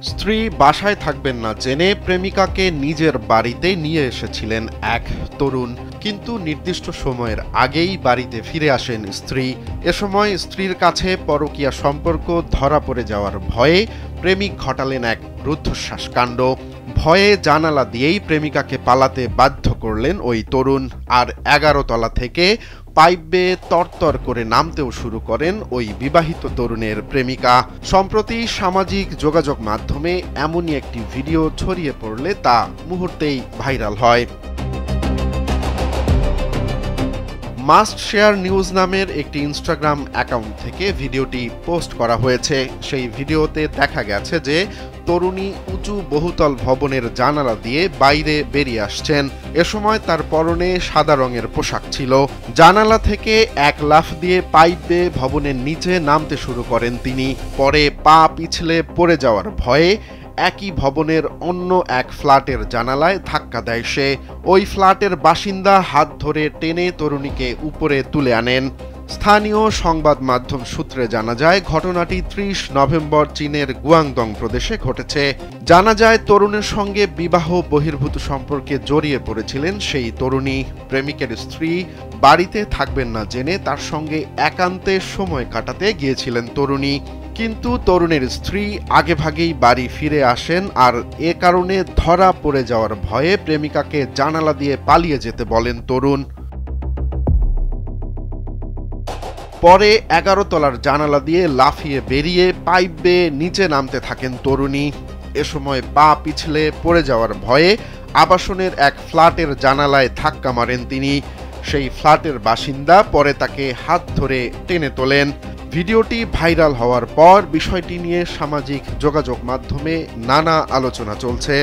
স্ত্রী বাসায় থাকবেন না জেনে প্রেমিকাকে নিজের বাড়িতে নিয়ে এসেছিলেন এক তরুণ, কিন্তু নির্দিষ্ট সময়ের আগেই বাড়িতে ফিরে আসেন স্ত্রী। এ সময় স্ত্রীর কাছে পরকীয়া সম্পর্ক ধরা পড়ে যাওয়ার ভয়ে প্রেমিক ঘটালেন এক রুদ্ধশ্বাস কাণ্ড। ভয়ে জানালা দিয়েই প্রেমিকাকে পালাতে বাধ্য করলেন ওই তরুণ। আর 11 তলা থেকে পাইপ বেয়ে তরতর করে নামতেও শুরু করেন ওই বিবাহিত তরুণের প্রেমিকা। সম্প্রতি সামাজিক যোগাযোগ মাধ্যমে এমনই একটি ভিডিও ছড়িয়ে পড়লে তা মুহূর্তেই ভাইরাল হয়। মাস্ট শেয়ার নিউজ নামের একটি ইনস্টাগ্রাম অ্যাকাউন্ট থেকে ভিডিওটি পোস্ট করা হয়েছে। সেই ভিডিওতে দেখা গেছে যে তরুণী উঁচু বহুতল ভবনের জানালা দিয়ে বাইরে বেরিয়ে আসছেন। এ সময় তার পরনে সাদা রঙের পোশাক ছিল। জানালা থেকে এক লাফ দিয়ে পাইপ বেয়ে ভবনের নিচে নামতে শুরু করেন তিনি। পরে পা পিছলে পড়ে যাওয়ার ভয়ে একই ভবনের অন্য এক ফ্ল্যাটের জানালায় ধাক্কা দেয় সে। ওই ফ্ল্যাটের বাসিন্দা হাত ধরে টেনে তরুণীকে উপরে তুলে আনেন। স্থানীয় সংবাদ মাধ্যম সূত্রে জানা যায়, ঘটনাটি 30 নভেম্বর চীনের গুয়াংদং প্রদেশে ঘটেছে। জানা যায়, তরুণের সঙ্গে বিবাহ বহির্ভূত সম্পর্কে জড়িয়ে পড়েছিলেন সেই তরুণী। প্রেমিকের স্ত্রী বাড়িতে থাকবেন না জেনে তার সঙ্গে একান্তে সময় কাটাতে গিয়েছিলেন তরুণী। কিন্তু তরুণের স্ত্রী আগেভাগেই বাড়ি ফিরে আসেন, আর এ কারণে ধরা পড়ে যাওয়ার ভয়ে প্রেমিকাকে জানালা দিয়ে পালিয়ে যেতে বলেন তরুণ। পরে 11 তলার জানালা দিয়ে লাফিয়ে বেরিয়ে পাইপ বেয়ে নিচে নামতে থাকেন তরুণী। এ সময় পা পিছলে পড়ে যাওয়ার ভয়ে আবাসনের এক ফ্ল্যাটের জানালায় ধাক্কা মারেন তিনি। সেই ফ্ল্যাটের বাসিন্দা পরে তাকে হাত ধরে টেনে তোলেন। ভিডিওটি ভাইরাল হওয়ার পর বিষয়টি নিয়ে সামাজিক যোগাযোগ মাধ্যমে নানা আলোচনা চলছে।